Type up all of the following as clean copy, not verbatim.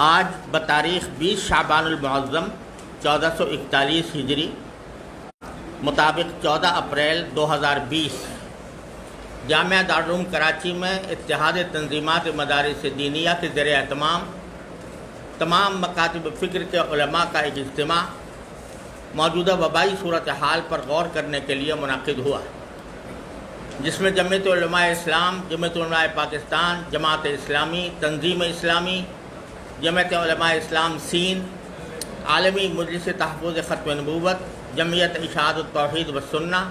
آج بتاریخ 20 شعبان المعظم 1441 ہجری مطابق 14 اپریل 2020 جامعہ دارالعلوم کراچی میں اتحاد تنظیمات مدارس دینیہ کے زیر اہتمام تمام مکاتب فکر کے علماء کا ایک اجتماع موجودہ وبائی صورتحال پر غور کرنے کے لیے منعقد ہوا، جس میں جمعیت علماء اسلام، جمعیت علماء پاکستان، جماعت اسلامی، تنظیم اسلامی، جمعیت علماء اسلام سندھ، عالمی مجلس تحفظ ختم نبوت، جمعیت اشاعت التوحید والسنہ،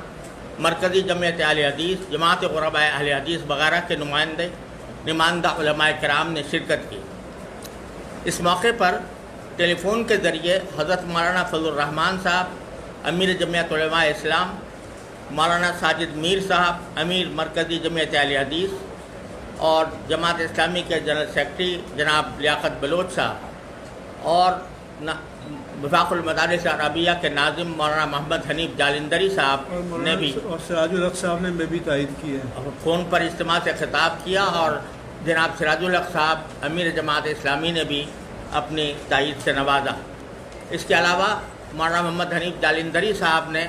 مرکزی جمعیت اہل حدیث، جماعت غرباء اہل حدیث وغیرہ کے نمائندہ علماء کرام نے شرکت کی۔ اس موقع پر ٹیلی فون کے ذریعے حضرت مولانا فضل الرحمان صاحب امیر جمعیت علماء اسلام، مولانا ساجد میر صاحب امیر مرکزی جمعیت اہل حدیث اور جماعت اسلامی کے جنرل سیکرٹری جناب لیاقت بلوچ صاحب اور وفاق المدارس عربیہ کے ناظم مولانا محمد حنیف جالندری صاحب نے بھی اور سراج الحق صاحب نے بھی تائید کی ہے، فون پر اجتماع سے خطاب کیا، اور جناب سراج الحق صاحب امیر جماعت اسلامی نے بھی اپنی تائید سے نوازا۔ اس کے علاوہ مولانا محمد حنیف جالندری صاحب نے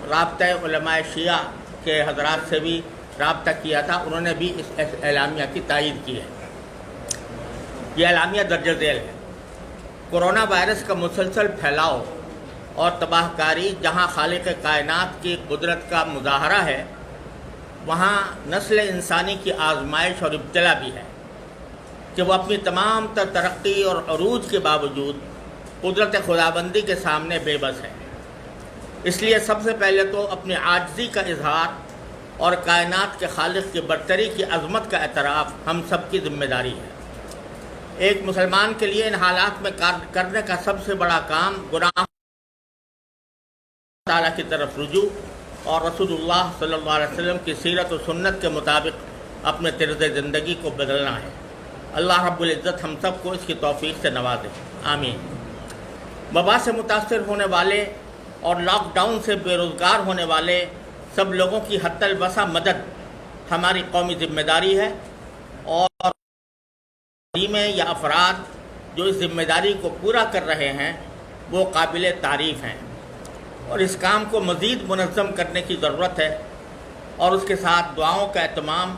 رابطہ علماء شیعہ کے حضرات سے بھی رابطہ کیا تھا، انہوں نے بھی اس اعلامیہ کی تائید کی ہے۔ یہ اعلامیہ درج ذیل ہے۔ کورونا وائرس کا مسلسل پھیلاؤ اور تباہ کاری جہاں خالق کائنات کی قدرت کا مظاہرہ ہے، وہاں نسل انسانی کی آزمائش اور ابتلا بھی ہے کہ وہ اپنی تمام تر ترقی اور عروج کے باوجود قدرت خدابندی کے سامنے بے بس ہے۔ اس لیے سب سے پہلے تو اپنی عاجزی کا اظہار اور کائنات کے خالق کی برتری کی عظمت کا اعتراف ہم سب کی ذمہ داری ہے۔ ایک مسلمان کے لیے ان حالات میں کرنے کا سب سے بڑا کام گناہ تعالیٰ کی طرف رجوع اور رسول اللہ صلی اللہ علیہ وسلم کی سیرت و سنت کے مطابق اپنے طرز زندگی کو بدلنا ہے۔ اللہ رب العزت ہم سب کو اس کی توفیق سے نوازے، آمین۔ وبا سے متاثر ہونے والے اور لاک ڈاؤن سے بے روزگار ہونے والے سب لوگوں کی حتی الوسع مدد ہماری قومی ذمہ داری ہے، اور ٹیمیں یا افراد جو اس ذمہ داری کو پورا کر رہے ہیں وہ قابل تعریف ہیں، اور اس کام کو مزید منظم کرنے کی ضرورت ہے، اور اس کے ساتھ دعاؤں کا اہتمام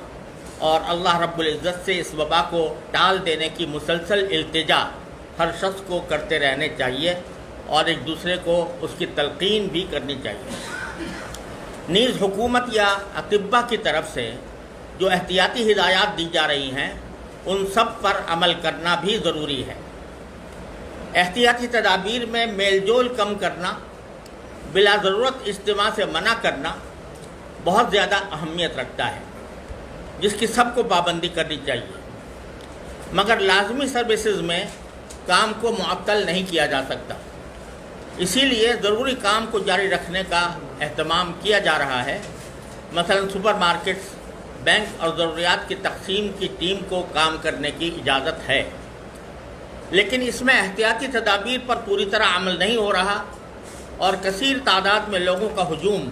اور اللہ رب العزت سے اس وبا کو ٹال دینے کی مسلسل التجا ہر شخص کو کرتے رہنے چاہیے، اور ایک دوسرے کو اس کی تلقین بھی کرنی چاہیے۔ نیز حکومت یا اطباء کی طرف سے جو احتیاطی ہدایات دی جا رہی ہیں ان سب پر عمل کرنا بھی ضروری ہے۔ احتیاطی تدابیر میں میل جول کم کرنا، بلا ضرورت اجتماع سے منع کرنا بہت زیادہ اہمیت رکھتا ہے، جس کی سب کو پابندی کرنی چاہیے، مگر لازمی سروسز میں کام کو معطل نہیں کیا جا سکتا۔ اسی لیے ضروری کام کو جاری رکھنے کا اہتمام کیا جا رہا ہے۔ مثلا سپر مارکیٹس، بینک اور ضروریات کی تقسیم کی ٹیم کو کام کرنے کی اجازت ہے، لیکن اس میں احتیاطی تدابیر پر پوری طرح عمل نہیں ہو رہا، اور کثیر تعداد میں لوگوں کا ہجوم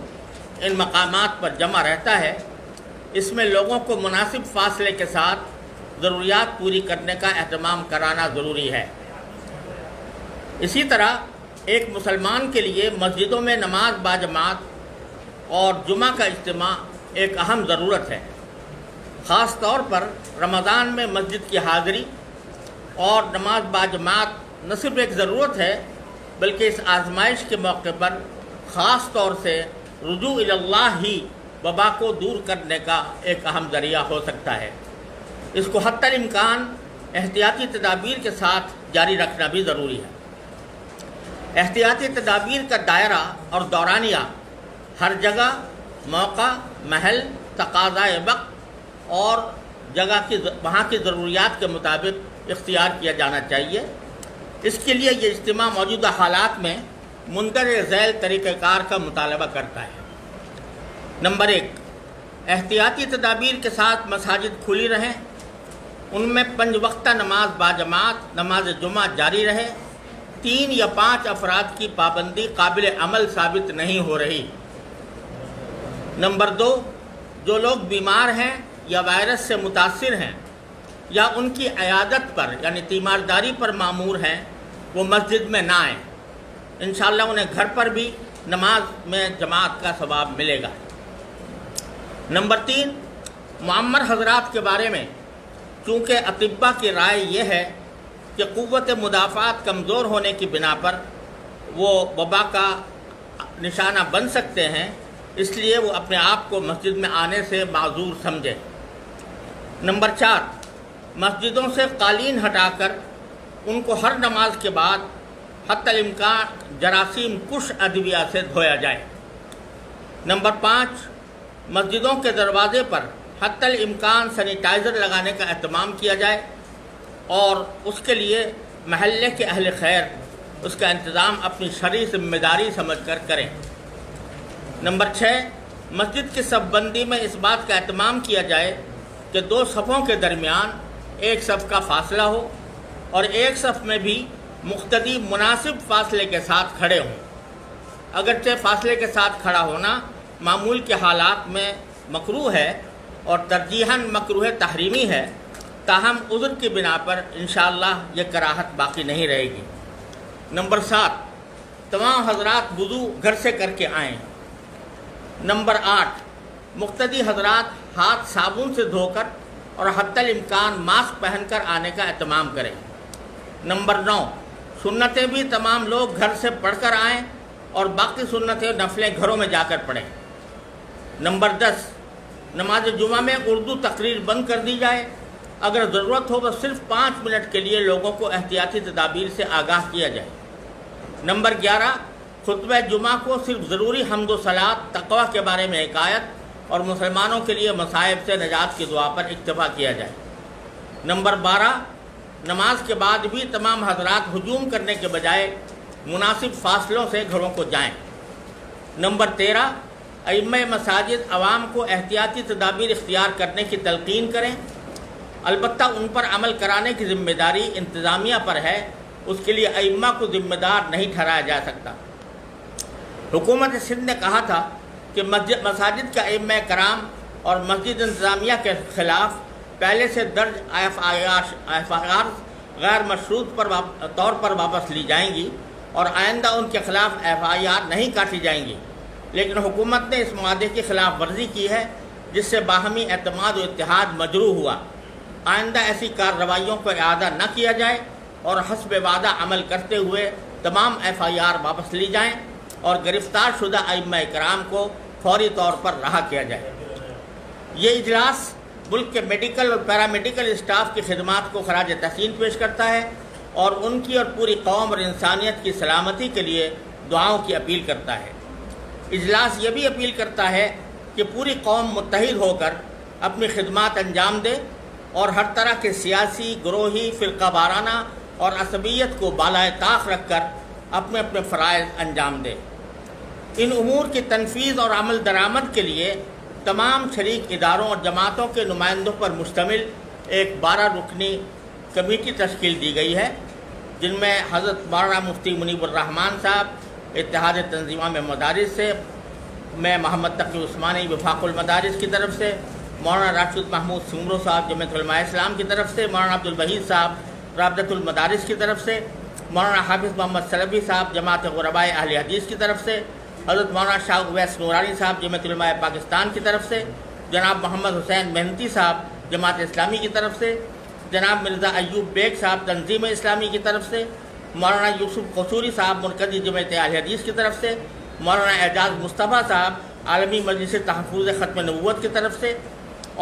ان مقامات پر جمع رہتا ہے۔ اس میں لوگوں کو مناسب فاصلے کے ساتھ ضروریات پوری کرنے کا اہتمام کرانا ضروری ہے۔ اسی طرح ایک مسلمان کے لیے مسجدوں میں نماز باجماعت اور جمعہ کا اجتماع ایک اہم ضرورت ہے۔ خاص طور پر رمضان میں مسجد کی حاضری اور نماز باجماعت نہ صرف ایک ضرورت ہے، بلکہ اس آزمائش کے موقع پر خاص طور سے رجوع الی اللہ ہی وبا کو دور کرنے کا ایک اہم ذریعہ ہو سکتا ہے۔ اس کو حتی الامکان احتیاطی تدابیر کے ساتھ جاری رکھنا بھی ضروری ہے۔ احتیاطی تدابیر کا دائرہ اور دورانیہ ہر جگہ، موقع، محل، تقاضائے وقت اور جگہ کی وہاں کی ضروریات کے مطابق اختیار کیا جانا چاہیے۔ اس کے لیے یہ اجتماع موجودہ حالات میں مندرجہ ذیل طریقہ کار کا مطالبہ کرتا ہے۔ نمبر 1، احتیاطی تدابیر کے ساتھ مساجد کھلی رہیں، ان میں 5 وقتہ نماز باجماعت نماز جمعہ جاری رہے۔ 3 یا 5 افراد کی پابندی قابل عمل ثابت نہیں ہو رہی۔ نمبر 2، جو لوگ بیمار ہیں یا وائرس سے متاثر ہیں یا ان کی عیادت پر یعنی تیمارداری پر مامور ہیں وہ مسجد میں نہ آئیں۔ انشاءاللہ انہیں گھر پر بھی نماز میں جماعت کا ثواب ملے گا۔ نمبر 3، معمر حضرات کے بارے میں چونکہ اطباء کی رائے یہ ہے کہ قوت مدافعت کمزور ہونے کی بنا پر وہ وبا کا نشانہ بن سکتے ہیں، اس لیے وہ اپنے آپ کو مسجد میں آنے سے معذور سمجھے۔ نمبر 4، مسجدوں سے قالین ہٹا کر ان کو ہر نماز کے بعد حتی الامکان جراثیم کش ادویہ سے دھویا جائے۔ نمبر 5، مسجدوں کے دروازے پر حتی الامکان سینیٹائزر لگانے کا اہتمام کیا جائے اور اس کے لیے محلے کے اہل خیر اس کا انتظام اپنی شرعی ذمہ داری سمجھ کر کریں۔ نمبر 6، مسجد کی صف بندی میں اس بات کا اہتمام کیا جائے کہ 2 صفوں کے درمیان ایک صف کا فاصلہ ہو اور ایک صف میں بھی مقتدی مناسب فاصلے کے ساتھ کھڑے ہوں۔ اگرچہ فاصلے کے ساتھ کھڑا ہونا معمول کے حالات میں مکروہ ہے اور ترجیحاً مکروہ تحریمی ہے، تاہم عذر کی بنا پر انشاءاللہ یہ کراہت باقی نہیں رہے گی۔ نمبر 7، تمام حضرات وضو گھر سے کر کے آئیں۔ نمبر 8، مقتدی حضرات ہاتھ صابن سے دھو کر اور حتی الامکان ماسک پہن کر آنے کا اہتمام کریں۔ نمبر 9، سنتیں بھی تمام لوگ گھر سے پڑھ کر آئیں اور باقی سنتیں نفلیں گھروں میں جا کر پڑھیں۔ نمبر 10، نماز جمعہ میں اردو تقریر بند کر دی جائے، اگر ضرورت ہو تو صرف 5 منٹ کے لیے لوگوں کو احتیاطی تدابیر سے آگاہ کیا جائے۔ نمبر 11، خطبہ جمعہ کو صرف ضروری حمد و صلات تقویٰ کے بارے میں حکایت اور مسلمانوں کے لیے مصائب سے نجات کی دعا پر اکتفا کیا جائے۔ نمبر 12، نماز کے بعد بھی تمام حضرات ہجوم کرنے کے بجائے مناسب فاصلوں سے گھروں کو جائیں۔ نمبر 13، ائمہ مساجد عوام کو احتیاطی تدابیر اختیار کرنے کی تلقین کریں، البتہ ان پر عمل کرانے کی ذمہ داری انتظامیہ پر ہے، اس کے لیے ائمہ کو ذمہ دار نہیں ٹھہرایا جا سکتا۔ حکومت سندھ نے کہا تھا کہ مساجد کے ائمہ کرام اور مسجد انتظامیہ کے خلاف پہلے سے درج FIR غیر مشروط طور پر واپس لی جائیں گی اور آئندہ ان کے خلاف FIR نہیں کاٹی جائیں گی، لیکن حکومت نے اس معاہدے کی خلاف ورزی کی ہے جس سے باہمی اعتماد و اتحاد مجروح ہوا۔ آئندہ ایسی کارروائیوں کو اعادہ نہ کیا جائے اور حسب وعدہ عمل کرتے ہوئے تمام FIR واپس لی جائیں اور گرفتار شدہ ائمہ کرام کو فوری طور پر رہا کیا جائے۔ یہ اجلاس ملک کے میڈیکل اور پیرامیڈیکل اسٹاف کی خدمات کو خراج تحسین پیش کرتا ہے اور ان کی اور پوری قوم اور انسانیت کی سلامتی کے لیے دعاؤں کی اپیل کرتا ہے۔ اجلاس یہ بھی اپیل کرتا ہے کہ پوری قوم متحد ہو کر اپنی خدمات انجام دے اور ہر طرح کے سیاسی، گروہی، فرقہ وارانہ اور عصبیت کو بالائے طاق رکھ کر اپنے اپنے فرائض انجام دے۔ ان امور کی تنفیذ اور عمل درآمد کے لیے تمام شریک اداروں اور جماعتوں کے نمائندوں پر مشتمل ایک 12 رکنی کمیٹی تشکیل دی گئی ہے، جن میں حضرت مولانا مفتی منیب الرحمان صاحب اتحاد تنظیمہ میں مدارس سے، میں محمد تقی عثمانی وفاق المدارس کی طرف سے، مولانا راشد محمود سمرو صاحب جمعیت علماء اسلام کی طرف سے، مولانا عبد الوحید صاحب رابطۃ المدارس کی طرف سے، مولانا حافظ محمد سلبی صاحب جماعت غربائے اہل حدیث کی طرف سے، حضرت مولانا شاہ اویس نورانی صاحب جمعیت علماء پاکستان کی طرف سے، جناب محمد حسین مہنتی صاحب جماعت اسلامی کی طرف سے، جناب مرزا ایوب بیگ صاحب تنظیم اسلامی کی طرف سے، مولانا یوسف قصوری صاحب مرکزی جمعیت اہل حدیث کی طرف سے، مولانا اعجاز مصطفیٰ صاحب عالمی مجلس تحفظ ختم نبوت کی طرف سے،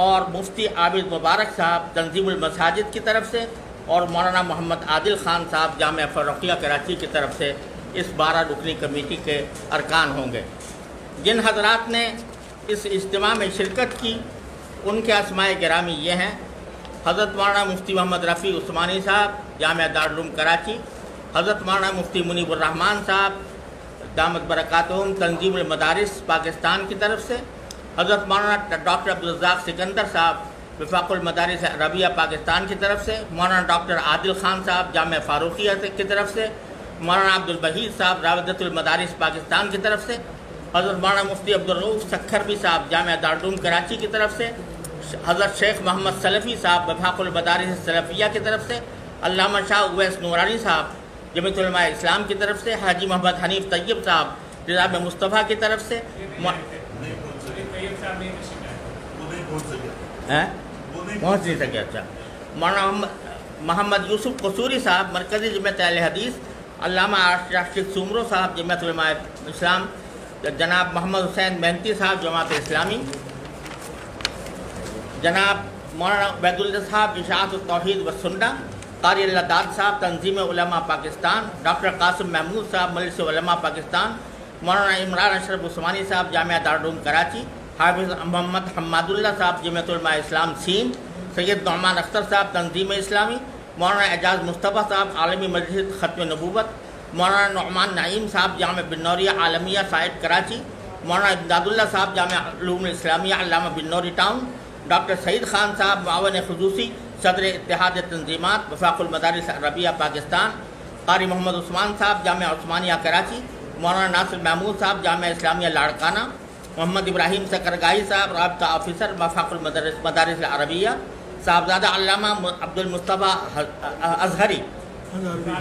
اور مفتی عابد مبارک صاحب تنظیم المساجد کی طرف سے، اور مولانا محمد عادل خان صاحب جامعہ فاروقیہ کراچی کی طرف سے اس 12 رکنی کمیٹی کے ارکان ہوں گے۔ جن حضرات نے اس اجتماع میں شرکت کی ان کے اسماء گرامی یہ ہیں: حضرت مولانا مفتی محمد رفیع عثمانی صاحب جامعہ دارالعلوم کراچی، حضرت مولانا مفتی منیب الرحمان صاحب دامت برکاتہم تنظیم المدارس پاکستان کی طرف سے، حضرت مولانا ڈاکٹر عبدالرزاق سکندر صاحب وفاق المدارس عربیہ پاکستان کی طرف سے، مولانا ڈاکٹر عادل خان صاحب جامعہ فاروقیہ کی طرف سے، مولانا عبد الوحید صاحب رابطۃ المدارس پاکستان کی طرف سے، حضرت مولانا مفتی عبدالرؤوف سکھروی صاحب جامعہ دارالعلوم کراچی کی طرف سے، حضرت شیخ محمد سلفی صاحب وفاق المدارس سلفیہ کی طرف سے، علامہ شاہ اویس نورانی صاحب جمعیت علماء اسلام کی طرف سے، حاجی محمد حنیف طیب صاحب نظام مصطفیٰ کی طرف سے، پہنچ نہیں سکے، اچھا، مولانا محمد یوسف قصوری صاحب مرکزی جمعیت اہل حدیث، علامہ راشد سومرو صاحب جمعیت علماء اسلام، جناب محمد حسین مہنتی صاحب جماعت اسلامی، جناب مولانا عبید اللہ صاحب اشاعت التوحید والسنہ، قاری اللہ داد صاحب تنظیم علماء پاکستان، ڈاکٹر قاسم محمود صاحب مجلس علماء پاکستان، مولانا عمران اشرف عثمانی صاحب جامعہ دارالعلوم کراچی، حافظ محمد حماد اللہ صاحب جمعیت علماء اسلام سین، سید نعمان اختر صاحب تنظیم اسلامی، مولانا اعجاز مصطفیٰ صاحب عالمی مجلس ختم نبوت، مولانا نعمان نعیم صاحب جامعہ بنوریہ عالمیہ سائٹ کراچی، مولانا امداد اللہ صاحب جامعہ علوم اسلامیہ علامہ بنوری ٹاؤن، ڈاکٹر سعید خان صاحب معاون خصوصی صدر اتحاد تنظیمات وفاق المدارس عربیہ پاکستان، قاری محمد عثمان صاحب جامعہ عثمانیہ کراچی، مولانا ناصر محمود صاحب جامعہ اسلامیہ لاڑکانہ، محمد ابراہیم سکرگاہی صاحب رابطہ آفیسر وفاق المدارس العربیہ، صاحبزادہ علامہ عبد المصطفیٰ اظہری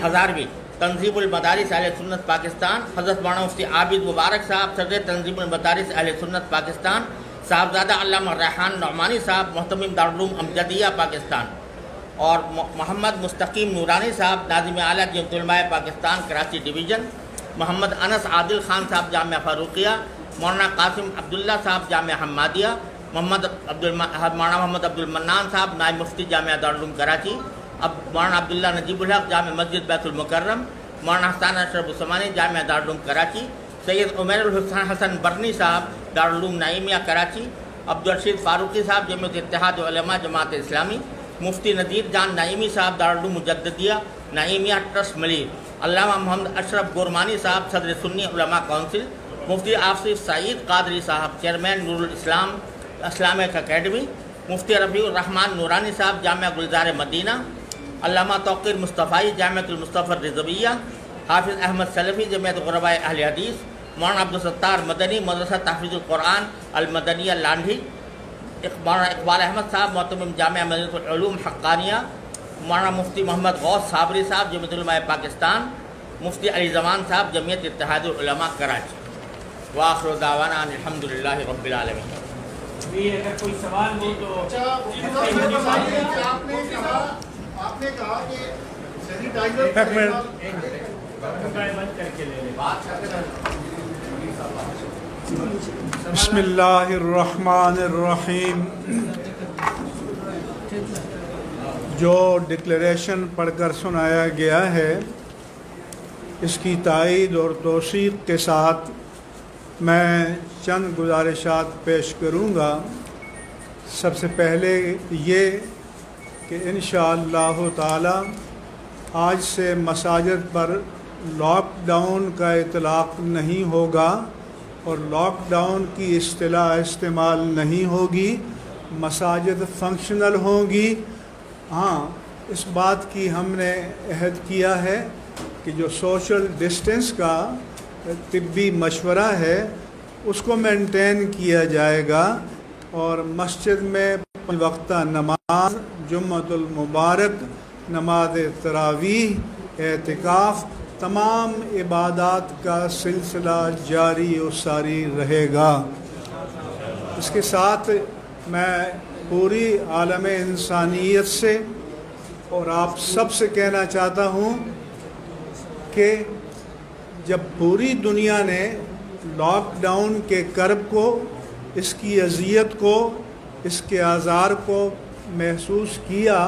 ہزاروی تنظیم المدارس اہل سنت پاکستان، حضرت مولانا مفتی عابد مبارک صاحب صدر تنظیم المدارس اہل سنت پاکستان، صاحبزادہ علامہ ریحان نعمانی صاحب محتمم دارالعلوم امجدیہ پاکستان، اور محمد مستقیم نورانی صاحب ناظم اعلیٰ جمعیت علماء پاکستان کراچی ڈویژن، محمد انس عادل خان صاحب جامعہ فاروقیہ، مولانا قاسم عبداللہ صاحب جامعہ حمادیہ، مولانا محمد عبد المنان صاحب نائب مفتی جامعہ دارالعلوم کراچی، مولانا عبداللہ نجیب الحق جامع مسجد بیت المکرم، مولانا حسان اشرف عثمانی جامعہ دارالعلوم کراچی، سید عمیر الحسن حسن برنی صاحب دارالعلوم نعیمیہ کراچی، عبدالرشید فاروقی صاحب جمعیت اتحاد علماء جماعت اسلامی، مفتی نذیر جان نعیمی صاحب دارالعلوم مجددیہ نعیمیہ ٹرسٹ ملیر، علامہ محمد اشرف گورمانی صاحب صدر سنی علماء کونسل، مفتی آصف سعید قادری صاحب چیئرمین نور الاسلام اسلامک اکیڈمی، مفتی رفیع الرحمن نورانی صاحب جامعہ گلزار مدینہ، علامہ توقیر مصطفی جامعۃ المصطفیٰ الرضویہ، حافظ احمد سلفی جمعیت غرباء اہل حدیث، مولانا عبدالستار مدنی مدرسہ تحفیظ القرآن المدنیہ لانڈھی، مولانا اقبال احمد صاحب محتمم جامعہ مدینۃ العلوم حقانیہ، مولانا مفتی محمد غوث صابری صاحب جمعیت علماء پاکستان، مفتی علی زمان صاحب جمعیت اتحاد العلماء کراچی، وآخر دعوانا ان الحمدللہ رب العالمین۔ اگر کوئی سوال ہو تو آپ نے کہا کہ سینیٹائزر بسم اللہ الرحمن الرحیم۔ جو ڈکلیریشن پڑھ کر سنایا گیا ہے اس کی تائید اور توثیق کے ساتھ میں چند گزارشات پیش کروں گا۔ سب سے پہلے یہ کہ انشاءاللہ تعالی آج سے مساجد پر لاک ڈاؤن کا اطلاق نہیں ہوگا اور لاک ڈاؤن کی اصطلاح استعمال نہیں ہوگی، مساجد فنکشنل ہوں گی۔ ہاں، اس بات کی ہم نے عہد کیا ہے کہ جو سوشل ڈسٹنس کا طبی مشورہ ہے اس کو مینٹین کیا جائے گا، اور مسجد میں وقتہ نماز، جمعۃ المبارک، نماز تراویح، اعتکاف، تمام عبادات کا سلسلہ جاری و ساری رہے گا۔ اس کے ساتھ میں پوری عالم انسانیت سے اور آپ سب سے کہنا چاہتا ہوں کہ جب پوری دنیا نے لاک ڈاؤن کے کرب کو، اس کی اذیت کو، اس کے آزار کو محسوس کیا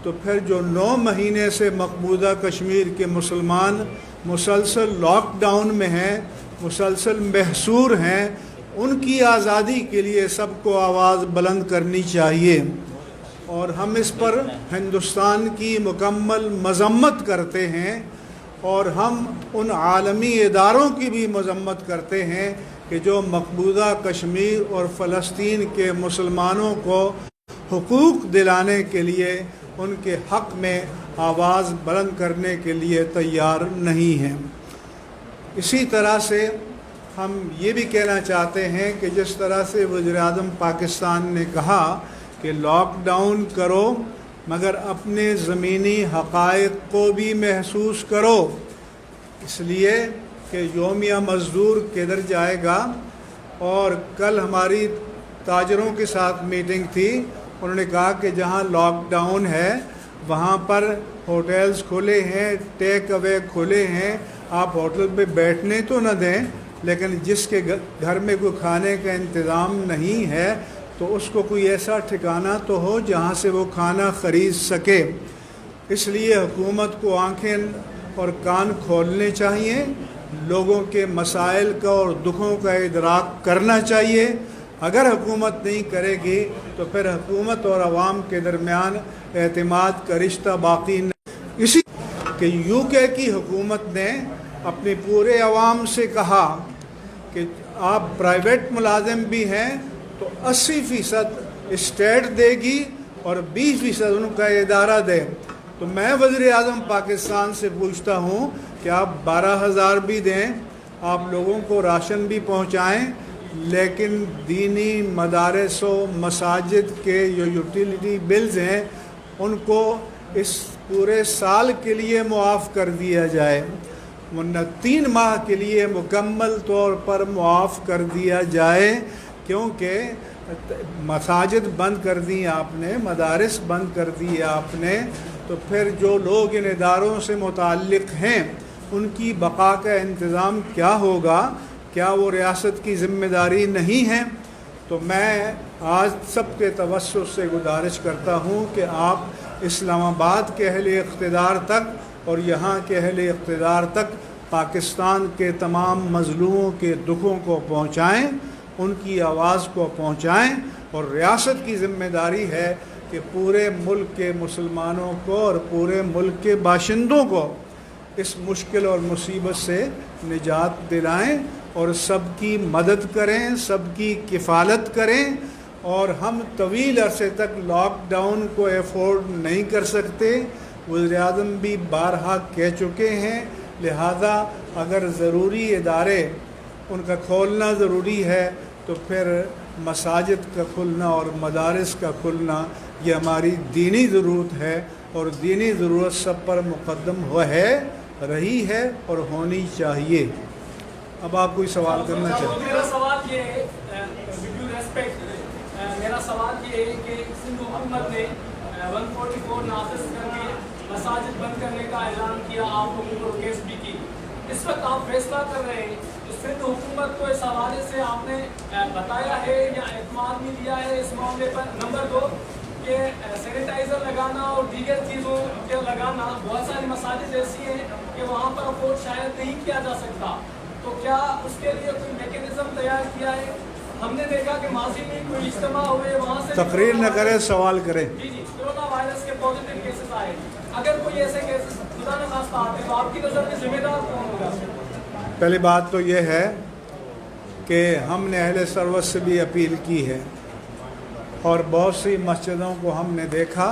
تو پھر جو 9 مہینے سے مقبوضہ کشمیر کے مسلمان مسلسل لاک ڈاؤن میں ہیں، مسلسل محصور ہیں، ان کی آزادی کے لیے سب کو آواز بلند کرنی چاہیے، اور ہم اس پر ہندوستان کی مکمل مذمت کرتے ہیں، اور ہم ان عالمی اداروں کی بھی مذمت کرتے ہیں کہ جو مقبوضہ کشمیر اور فلسطین کے مسلمانوں کو حقوق دلانے کے لیے، ان کے حق میں آواز بلند کرنے کے لیے تیار نہیں ہیں۔ اسی طرح سے ہم یہ بھی کہنا چاہتے ہیں کہ جس طرح سے وزیر اعظم پاکستان نے کہا کہ لاک ڈاؤن کرو مگر اپنے زمینی حقائق کو بھی محسوس کرو، اس لیے کہ یومیہ مزدور کدھر جائے گا۔ اور کل ہماری تاجروں کے ساتھ میٹنگ تھی، انہوں نے کہا کہ جہاں لاک ڈاؤن ہے وہاں پر ہوٹلز کھلے ہیں، ٹیک اوے کھلے ہیں، آپ ہوٹل پہ بیٹھنے تو نہ دیں، لیکن جس کے گھر میں کوئی کھانے کا انتظام نہیں ہے تو اس کو کوئی ایسا ٹھکانہ تو ہو جہاں سے وہ کھانا خرید سکے۔ اس لیے حکومت کو آنکھیں اور کان کھولنے چاہیے، لوگوں کے مسائل کا اور دکھوں کا ادراک کرنا چاہیے۔ اگر حکومت نہیں کرے گی تو پھر حکومت اور عوام کے درمیان اعتماد کا رشتہ باقی نہیں۔ اسی کہ یو کے کی حکومت نے اپنے پورے عوام سے کہا کہ آپ پرائیویٹ ملازم بھی ہیں تو 80% اسٹیٹ دے گی اور 20% ان کا ادارہ دے۔ تو میں وزیر اعظم پاکستان سے پوچھتا ہوں کہ آپ 12,000 بھی دیں، آپ لوگوں کو راشن بھی پہنچائیں، لیکن دینی مدارس و مساجد کے جو یوٹیلیٹی بلز ہیں ان کو اس پورے سال کے لیے معاف کر دیا جائے، ورنہ 3 ماہ کے لیے مکمل طور پر معاف کر دیا جائے، کیونکہ مساجد بند کر دی آپ نے، مدارس بند کر دی آپ نے، تو پھر جو لوگ ان اداروں سے متعلق ہیں ان کی بقا کا انتظام کیا ہوگا؟ کیا وہ ریاست کی ذمہ داری نہیں ہے؟ تو میں آج سب کے توسط سے گزارش کرتا ہوں کہ آپ اسلام آباد کے اہل اقتدار تک اور یہاں کے اہل اقتدار تک پاکستان کے تمام مظلوموں کے دکھوں کو پہنچائیں، ان کی آواز کو پہنچائیں، اور ریاست کی ذمہ داری ہے کہ پورے ملک کے مسلمانوں کو اور پورے ملک کے باشندوں کو اس مشکل اور مصیبت سے نجات دلائیں اور سب کی مدد کریں، سب کی کفالت کریں۔ اور ہم طویل عرصے تک لاک ڈاؤن کو افورڈ نہیں کر سکتے، وزیر اعظم بھی بارہا کہہ چکے ہیں، لہذا اگر ضروری ادارے ان کا کھولنا ضروری ہے تو پھر مساجد کا کھلنا اور مدارس کا کھلنا یہ ہماری دینی ضرورت ہے، اور دینی ضرورت سب پر مقدم ہے، رہی ہے اور ہونی چاہیے۔ اب آپ کوئی سوال کرنا چاہتے ہیں؟ میرا سوال یہ ہے میرا سوال یہ ہے کہ سندھ حکومت نے 144 نافذ کر کے مساجد بند کرنے کا اعلان کیا، آپ لوگوں کو کیس بھی کی، اس وقت آپ فیصلہ کر رہے ہیں، تو سندھ حکومت کو اس حوالے سے آپ نے بتایا ہے یا اعتماد بھی دیا ہے اس معاملے پر؟ نمبر 2 کہ سینیٹائزر لگانا اور دیگر چیزوں کے لگانا، بہت ساری مساجد ایسی ہیں کہ وہاں پر افورڈ شاید نہیں کیا جا سکتا، تو کیا اس کے لیے کوئی میکینزم تیار کیا ہے؟ ہم نے دیکھا کہ ماضی میں کوئی اجتماع ہوئے، وہاں سے تقریر نہ کرے، سوال کریں۔ جی کورونا وائرس کے پازیٹیو کیسز آئے، اگر کوئی ایسے کیسز خدا نہ خواستہ آتے تو آپ کی نظر میں ذمہ دار کون ہوگا؟ پہلی بات تو یہ ہے کہ ہم نے اہل سروس سے بھی اپیل کی ہے، اور بہت سی مسجدوں کو ہم نے دیکھا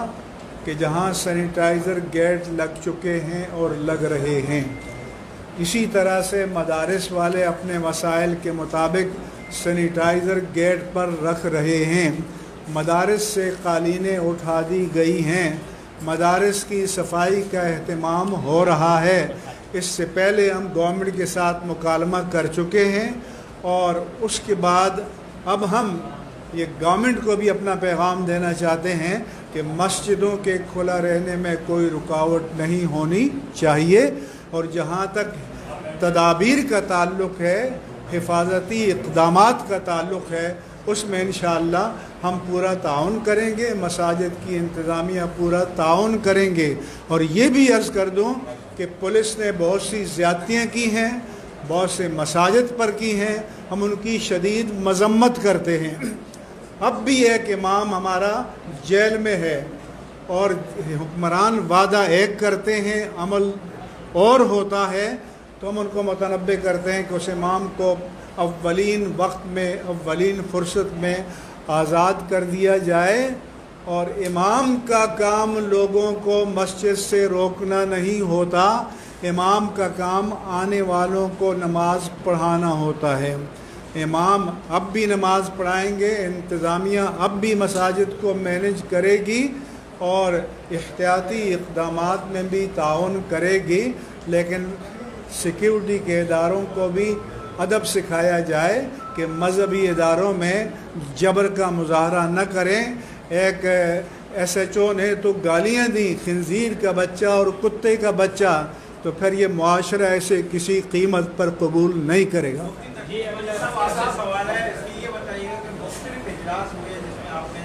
کہ جہاں سینیٹائزر گیٹ لگ چکے ہیں اور لگ رہے ہیں، اسی طرح سے مدارس والے اپنے وسائل کے مطابق سینیٹائزر گیٹ پر رکھ رہے ہیں، مدارس سے قالینیں اٹھا دی گئی ہیں، مدارس کی صفائی کا اہتمام ہو رہا ہے۔ اس سے پہلے ہم گورنمنٹ کے ساتھ مکالمہ کر چکے ہیں، اور اس کے بعد اب ہم یہ گورنمنٹ کو بھی اپنا پیغام دینا چاہتے ہیں کہ مسجدوں کے کھلا رہنے میں کوئی رکاوٹ نہیں ہونی چاہیے، اور جہاں تک تدابیر کا تعلق ہے، حفاظتی اقدامات کا تعلق ہے، اس میں انشاءاللہ ہم پورا تعاون کریں گے، مساجد کی انتظامیہ پورا تعاون کریں گے۔ اور یہ بھی عرض کر دوں کہ پولیس نے بہت سی زیادتیاں کی ہیں، بہت سے مساجد پر کی ہیں، ہم ان کی شدید مذمت کرتے ہیں۔ اب بھی ایک امام ہمارا جیل میں ہے اور حکمران وعدہ ایک کرتے ہیں، عمل اور ہوتا ہے، تو ہم ان کو متنبہ کرتے ہیں کہ اس امام کو اولین وقت میں، اولین فرصت میں آزاد کر دیا جائے، اور امام کا کام لوگوں کو مسجد سے روکنا نہیں ہوتا، امام کا کام آنے والوں کو نماز پڑھانا ہوتا ہے۔ امام اب بھی نماز پڑھائیں گے، انتظامیہ اب بھی مساجد کو مینیج کرے گی اور احتیاطی اقدامات میں بھی تعاون کرے گی، لیکن سیکیورٹی کے اداروں کو بھی ادب سکھایا جائے کہ مذہبی اداروں میں جبر کا مظاہرہ نہ کریں۔ ایک ایس ایچ او نے تو گالیاں دیں، خنزیر کا بچہ اور کتے کا بچہ، تو پھر یہ معاشرہ ایسے کسی قیمت پر قبول نہیں کرے گا۔ جی سوال ہے، یہ بتائیے گا کہ مختلف اجلاس ہوئے جس میں آپ نے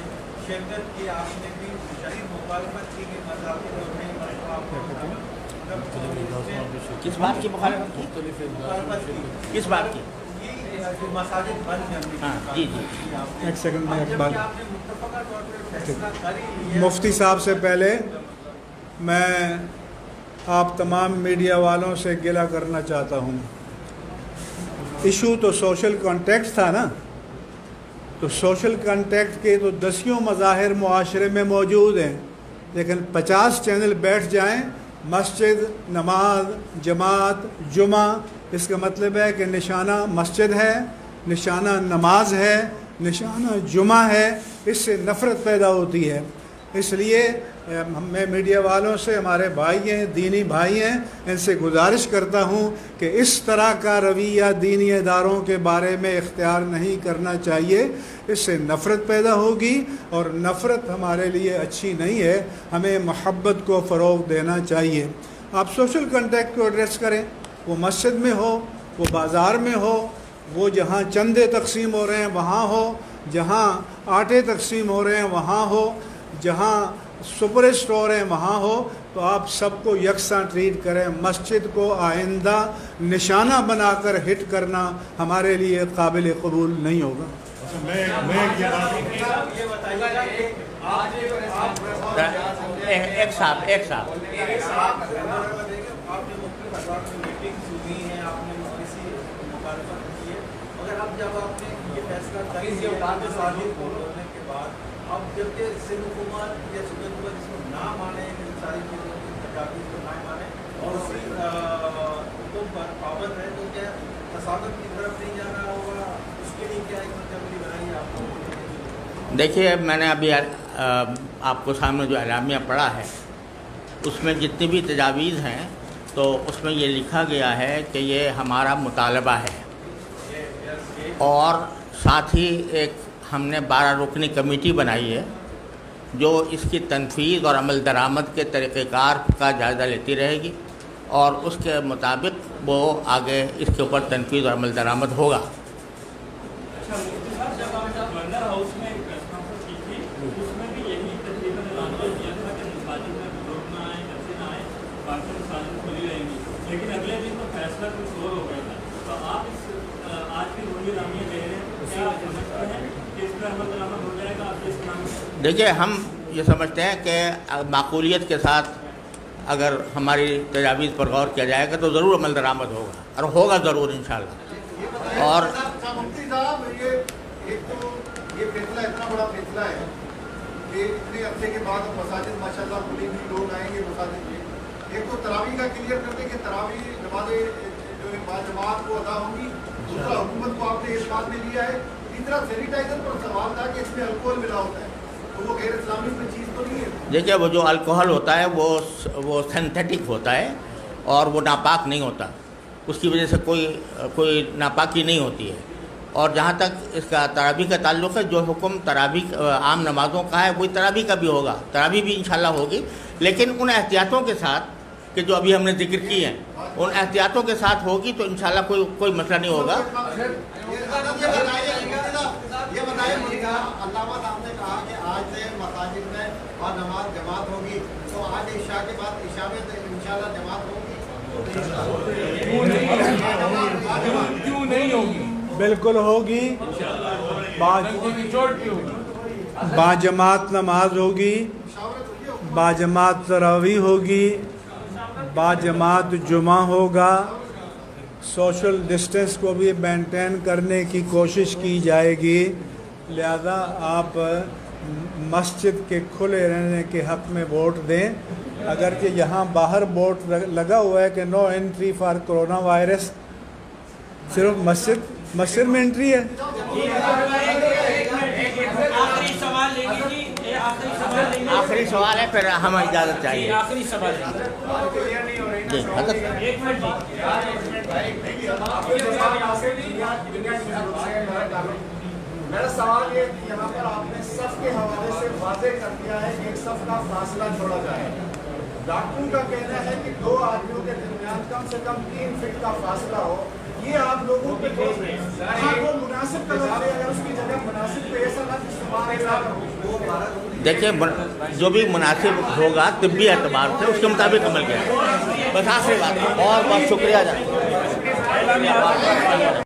شرکت کی، آپ نے بھی شدید مخالفت کی کہ مذہبی کس بات کی مخالفت کی؟ کس بات کی؟ مساجد بند کرنے جی ایک سیکنڈ میں اقبال آپ نے متفقہ طور پر فیصلہ کر ہی لیا۔ مفتی صاحب سے پہلے میں آپ تمام میڈیا والوں سے گلہ کرنا چاہتا ہوں۔ ایشو تو سوشل کانٹیکٹ تھا نا، تو سوشل کانٹیکٹ کے تو دسیوں مظاہر معاشرے میں موجود ہیں، لیکن 50 چینل بیٹھ جائیں، مسجد، نماز، جماعت، جمعہ، اس کا مطلب ہے کہ نشانہ مسجد ہے، نشانہ نماز ہے، نشانہ جمعہ ہے، اس سے نفرت پیدا ہوتی ہے۔ اس لیے میں میڈیا والوں سے، ہمارے بھائی ہیں، دینی بھائی ہیں، ان سے گزارش کرتا ہوں کہ اس طرح کا رویہ دینی اداروں کے بارے میں اختیار نہیں کرنا چاہیے، اس سے نفرت پیدا ہوگی اور نفرت ہمارے لیے اچھی نہیں ہے۔ ہمیں محبت کو فروغ دینا چاہیے۔ آپ سوشل کنٹیکٹ کو ایڈریس کریں، وہ مسجد میں ہو، وہ بازار میں ہو، وہ جہاں چندے تقسیم ہو رہے ہیں وہاں ہو، جہاں آٹے تقسیم ہو رہے ہیں وہاں ہو، جہاں سپر اسٹور ہیں وہاں ہو، تو آپ سب کو یکساں ٹریٹ کریں۔ مسجد کو آئندہ نشانہ بنا کر ہٹ کرنا ہمارے لیے قابل قبول نہیں ہوگا۔ ایک صاحب اب جب آپ نے یہ فیصلہ کر کے بعد اب جبکہ سندھ حکومت یا صوبائی حکومت اس کو نہ مانے، ان ساری چیزوں کی تجاویز کو نہ مانے اور اسی حکم پر پابند ہے، تو کیا تصادم کی طرف نہیں جانا ہوگا؟ اس کے لیے کیا ایک مرتبہ بنائی ہے آپ کو؟ دیکھیے، میں نے ابھی آپ کو سامنے جو اعلامیہ پڑھا ہے، اس میں جتنی بھی تجاویز ہیں تو اس میں یہ لکھا گیا ہے کہ یہ ہمارا مطالبہ ہے، اور ساتھ ہی ایک ہم نے 12 رکنی کمیٹی بنائی ہے جو اس کی تنفیذ اور عمل درآمد کے طریقہ کار کا جائزہ لیتی رہے گی، اور اس کے مطابق وہ آگے اس کے اوپر تنفیذ اور عمل درآمد ہوگا۔ اچھا مفتی صاحب، جب آپ نے گورنر ہاؤس میں ایک پریس کانفرنس کی تھی، اس میں بھی یہی تقریباً اعلان کیا تھا کہ مساجد میں لوگ نہ آئیں، جب سے نہ آئیں، باقی مساجد کھلی رہیں گی، لیکن اگلے دن تو فیصلہ کچھ اور ہو گیا تھا۔ تو آپ اس آج کی روحی رامیہ دے رہے ہیں، کیا آپ سمجھتے ہیں کہ اس پر عمل درآمد ہو جائے گا آپ کے اسلام میں؟ دیکھیے، ہم یہ سمجھتے ہیں کہ معقولیت کے ساتھ اگر ہماری تجاویز پر غور کیا جائے گا تو ضرور عمل درآمد ہوگا، اور ہوگا ضرور انشاءاللہ۔ اور مفتی صاحب، ایک تو یہ فیصلہ اتنا بڑا فیصلہ ہے کہ اتنے عرصے کے بعد مساجد ماشاءاللہ کھلی بھی، لوگ آئیں گے مساجد میں۔ ایک تو تراویح کا کلیئر کرتے کہ تراویح نمازیں جو باجماعت کو ادا ہوں گی، دوسرا حکومت کو آپ نے اس بات میں لیا ہے، تیسرا سینیٹائزر پر سوال تھا کہ اس میں الکوہل ملا ہوتا ہے، تو وہ غیر اسلامی کوئی چیز تو نہیں ہے؟ دیکھیے، وہ جو الکوہل ہوتا ہے وہ سینتھیٹک ہوتا ہے اور وہ ناپاک نہیں ہوتا، اس کی وجہ سے کوئی ناپاکی نہیں ہوتی ہے۔ اور جہاں تک اس کا تراویح کا تعلق ہے، جو حکم تراویح عام نمازوں کا ہے وہی تراویح کا بھی ہوگا، تراویح بھی انشاءاللہ ہوگی، لیکن ان احتیاطوں کے ساتھ کہ جو ابھی ہم نے ذکر کی ہیں، ان احتیاطوں کے ساتھ ہوگی تو انشاءاللہ کوئی مسئلہ نہیں ہوگا۔ یہ بتائیے مجھے، علامہ صاحب نے کہا کہ آج سے مساجد میں اور نماز جماعت ہوگی، تو آج عشاء کے بعد عشاء میں انشاءاللہ جماعت ہوگی؟ کیوں نہیں ہوگی؟ بالکل ہوگی، باجماعت نماز ہوگی، باجماعت تراویح ہوگی، باجماعت جمعہ ہوگا، سوشل ڈسٹنس کو بھی مینٹین کرنے کی کوشش کی جائے گی۔ لہذا آپ مسجد کے کھلے رہنے کے حق میں ووٹ دیں، اگرچہ یہاں باہر بورڈ لگا ہوا ہے کہ no entry for corona virus, صرف مسجد مسجد میں انٹری ہے. آخری سوال لے لیجیے. آخری سوال لیں گے. آخری سوال ہے پھر ہم اجازت چاہیے. آخری سوال لیں گے. جی حضرت. ایک منٹ جی. میرا سوال یہ کہ یہاں پر آپ نے صف کے حوالے سے واضح کر دیا ہے کہ ایک صف کا فاصلہ چھوڑا جائے. ڈاکٹروں کا کہنا ہے کہ 2 آدمیوں کے درمیان کم سے کم 3 فٹ کا فاصلہ ہو. یہ آپ لوگوں پہ ٹھوس رہے ہیں. وہ مناسب کا لفظ ہے, اگر اس کی جگہ مناسب پہ ایسا لفظ استعمال دیکھیے جو بھی مناسب ہوگا طبی اعتبار سے اس کے مطابق عمل کیا. بس آخری بات. اور بہت شکریہ.